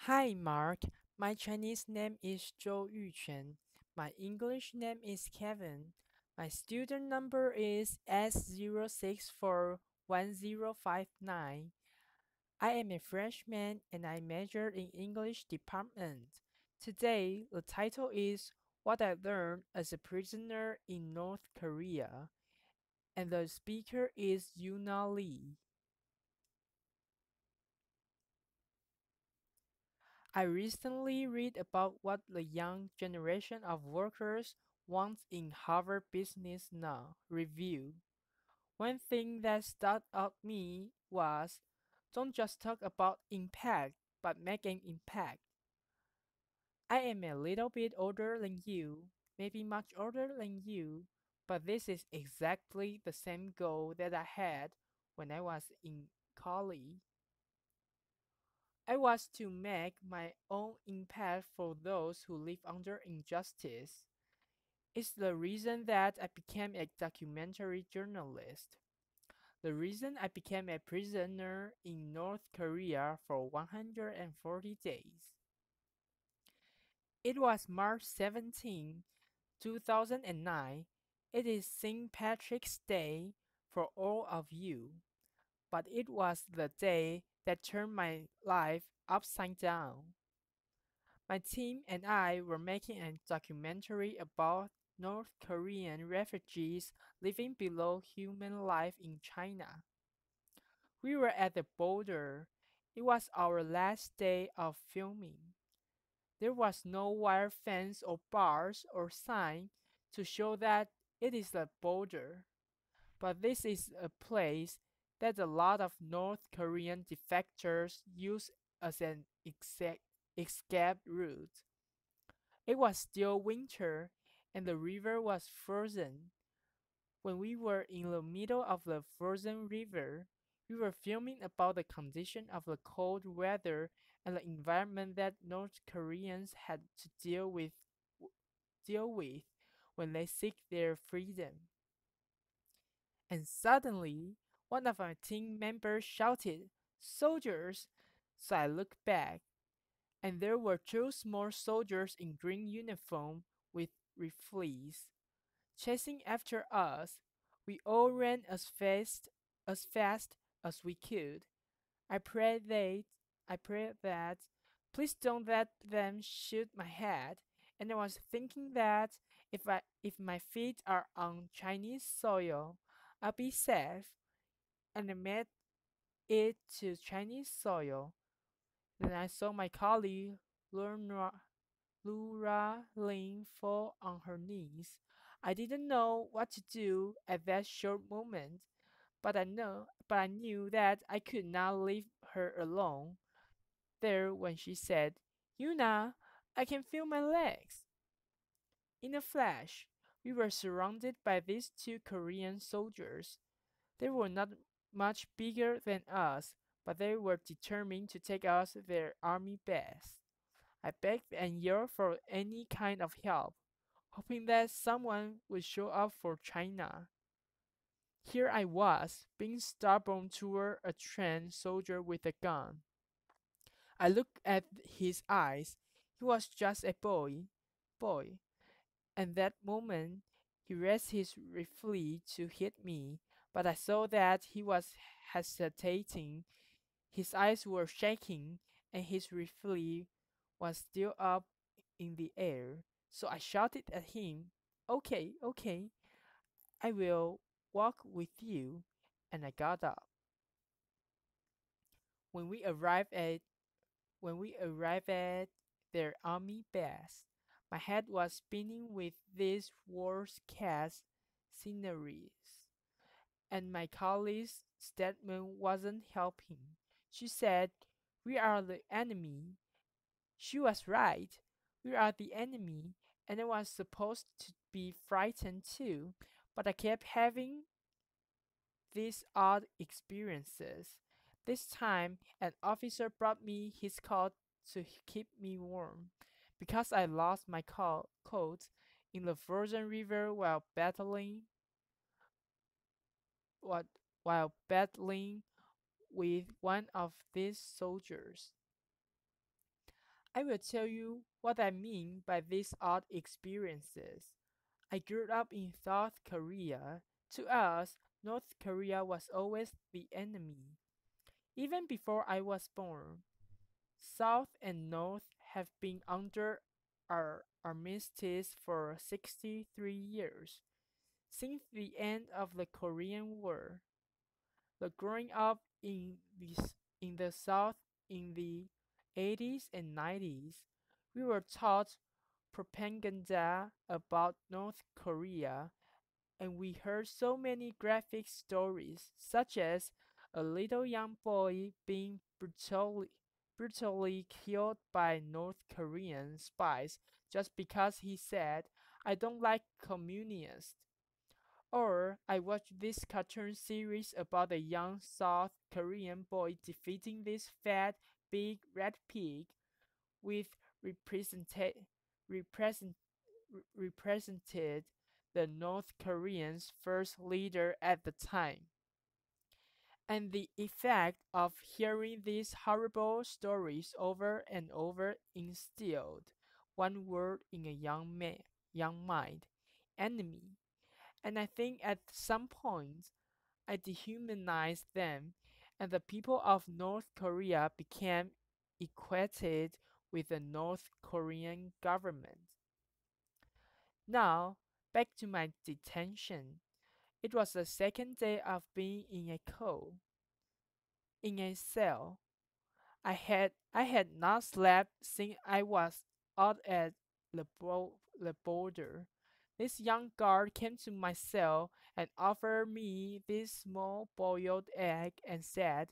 Hi, Mark. My Chinese name is Zhou Yuquan. My English name is Kevin. My student number is S06411059. I am a freshman and I majored in English department. Today, the title is What I Learned as a Prisoner in North Korea, and the speaker is Euna Lee. I recently read about what the young generation of workers wants in Harvard Business Now review. One thing that stuck out me was don't just talk about impact, but make an impact. I am a little bit older than you, maybe much older than you, but this is exactly the same goal that I had when I was in college. I was to make my own impact for those who live under injustice. It's the reason that I became a documentary journalist. The reason I became a prisoner in North Korea for 140 days. It was March 17, 2009. It is St. Patrick's Day for all of you, but it was the day that turned my life upside down. My team and I were making a documentary about North Korean refugees living below human life in China. We were at the border. It was our last day of filming. There was no wire fence or bars or sign to show that it is a border. But this is a place that a lot of North Korean defectors use as an escape route. It was still winter, and the river was frozen. When we were in the middle of the frozen river, we were filming about the condition of the cold weather and the environment that North Koreans had to deal with when they seek their freedom. And suddenly, one of our team members shouted, "Soldiers!" So I looked back, and there were two small soldiers in green uniform with rifles chasing after us. We all ran as fast as we could. I prayed that I prayed that please don't let them shoot my head. And I was thinking that if my feet are on Chinese soil, I'll be safe. And I made it to Chinese soil. Then I saw my colleague Laura Lynn fall on her knees. I didn't know what to do at that short moment, but I knew that I could not leave her alone there when she said, "Yuna, I can feel my legs." In a flash, we were surrounded by these two Korean soldiers. They were not much bigger than us, but they were determined to take us their army best. I begged and yelled for any kind of help, hoping that someone would show up for China. Here I was, being stubborn toward a trained soldier with a gun. I looked at his eyes. He was just a boy. And that moment, he raised his rifle to hit me, but I saw that he was hesitating. His eyes were shaking, and his rifle was still up in the air. So I shouted at him, "Okay, okay, I will walk with you." And I got up. When we arrived at when we arrived at their army base, my head was spinning with these war-cast sceneries, and my colleague's statement wasn't helping. She said, "We are the enemy." She was right. We are the enemy, and I was supposed to be frightened too, but I kept having these odd experiences. This time, an officer brought me his coat to keep me warm, because I lost my coat in the frozen river what, while battling with one of these soldiers. I will tell you what I mean by these odd experiences. I grew up in South Korea. To us, North Korea was always the enemy. Even before I was born, South and North have been under our armistice for 63 years, since the end of the Korean War. But growing up in the South in the 80s and 90s, we were taught propaganda about North Korea, and we heard so many graphic stories, such as a little young boy being brutally killed by North Korean spies just because he said, "I don't like communists." Or I watched this cartoon series about a young South Korean boy defeating this fat, big red pig with represented represent, represented the North Koreans' first leader at the time. And the effect of hearing these horrible stories over and over instilled one word in a young mind: enemy. And I think at some point I dehumanized them, and the people of North Korea became equated with the North Korean government. Now, back to my detention. It was the second day of being in a cell. I had not slept since I was out at the border. This young guard came to my cell and offered me this small boiled egg and said,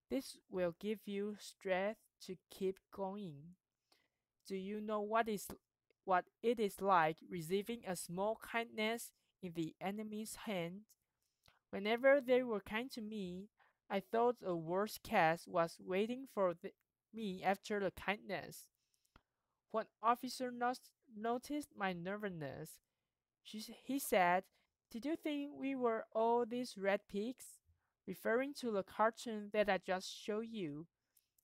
"This will give you strength to keep going." Do you know what it is like receiving a small kindness in the enemy's hand? Whenever they were kind to me, I thought a worse case was waiting for me after the kindness. One officer noticed my nervousness. He said, "Did you think we were all these red pigs?" Referring to the cartoon that I just showed you.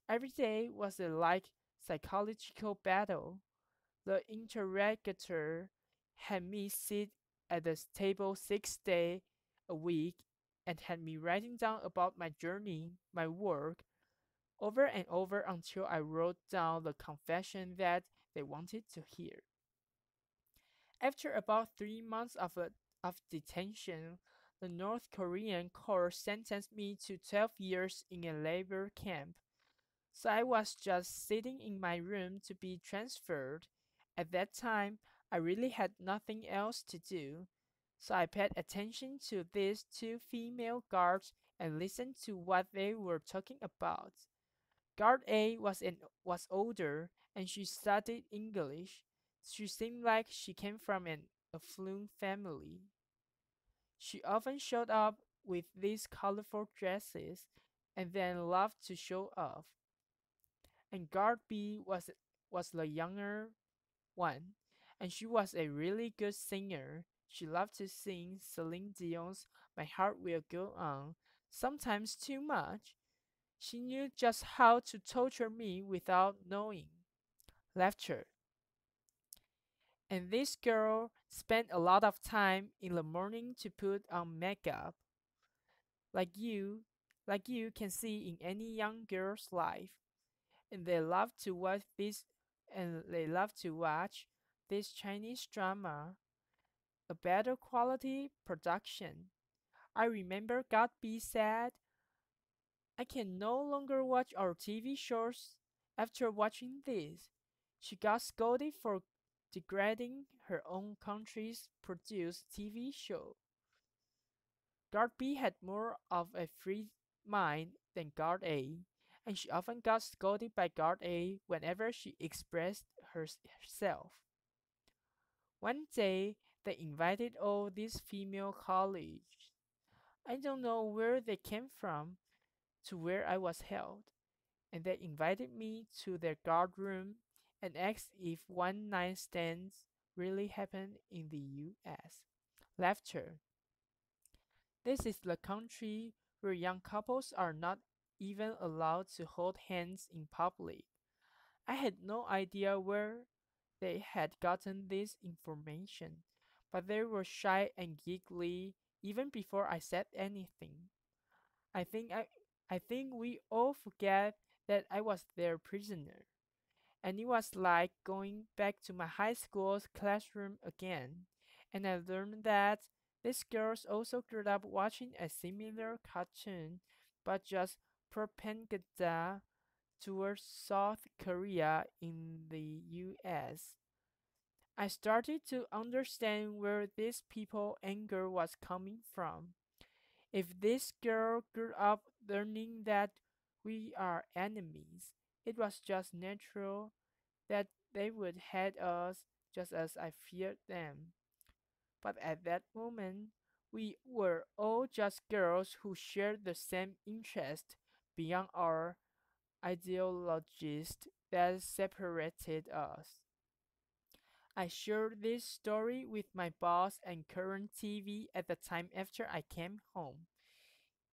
Every day was a psychological battle. The interrogator had me sit at the table 6 days a week and had me writing down about my journey, my work, over and over until I wrote down the confession that they wanted to hear. After about 3 months of detention, the North Korean court sentenced me to 12 years in a labor camp. So I was just sitting in my room to be transferred. At that time, I really had nothing else to do, so I paid attention to these two female guards and listened to what they were talking about. Guard A was older and she studied English. She seemed like she came from an affluent family. She often showed up with these colorful dresses and then loved to show off. And Guard B was the younger one, and she was a really good singer. She loved to sing Celine Dion's "My Heart Will Go On," sometimes too much. She knew just how to torture me without knowing. Laughter. And this girl spent a lot of time in the morning to put on makeup, like you, like you can see in any young girl's life. And they love to watch this Chinese drama, a better quality production. I remember God B said, "I can no longer watch our TV shows after watching this." She got scolded for degrading her own country's produced TV show. Guard B had more of a free mind than Guard A, and she often got scolded by Guard A whenever she expressed herself. One day, they invited all these female colleagues. I don't know where they came from to where I was held, and they invited me to their guard room and asked if one night stands really happen in the US. Laughter. This is the country where young couples are not even allowed to hold hands in public. I had no idea where they had gotten this information, but they were shy and giggly even before I said anything. I think I I think we all forget that I was their prisoner. And it was like going back to my high school's classroom again. And I learned that these girls also grew up watching a similar cartoon, but just propaganda towards South Korea in the US. I started to understand where this people anger was coming from. If this girl grew up learning that we are enemies, it was just natural that they would hate us just as I feared them. But at that moment, we were all just girls who shared the same interest beyond our ideologies that separated us. I shared this story with my boss and current TV at the time after I came home.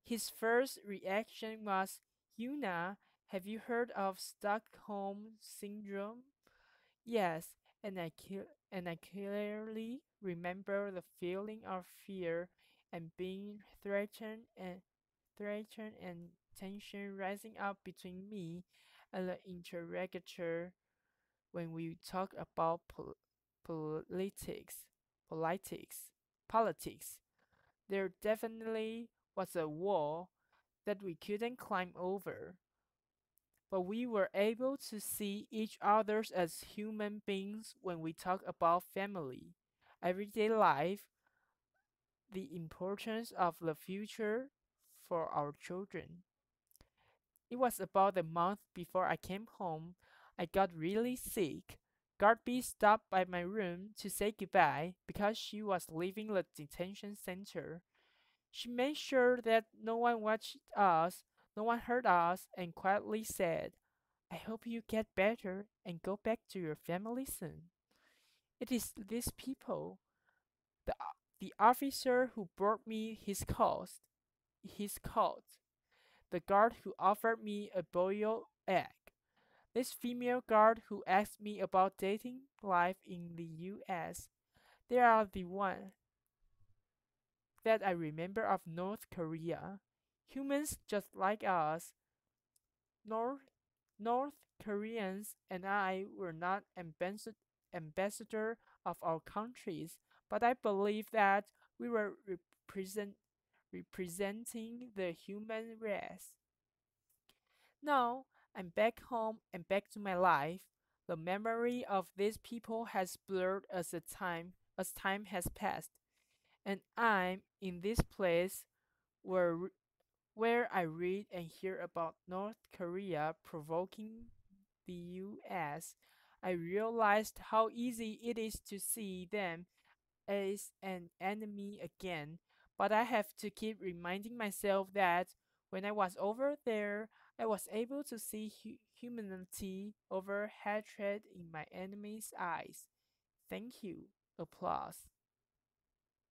His first reaction was, Euna, have you heard of Stockholm Syndrome? Yes, and I clearly remember the feeling of fear and being threatened and tension rising up between me and the interrogator when we talk about politics, politics, politics. There definitely was a wall that we couldn't climb over, but we were able to see each other as human beings when we talk about family, everyday life, the importance of the future for our children. It was about a month before I came home. I got really sick. Garby stopped by my room to say goodbye because she was leaving the detention center. She made sure that no one watched us, no one heard us, and quietly said, I hope you get better and go back to your family soon. It is these people, the officer who brought me his coat, the guard who offered me a boiled egg, this female guard who asked me about dating life in the US. They are the one that I remember of North Korea. Humans just like us. North North Koreans and I were not ambassador of our countries, but I believe that we were representing the human race. Now I'm back home and back to my life. The memory of these people has blurred as time has passed, and I'm in this place where where I read and hear about North Korea provoking the US. I realized how easy it is to see them as an enemy again, but I have to keep reminding myself that when I was over there, I was able to see humanity over hatred in my enemy's eyes. Thank you. Applause.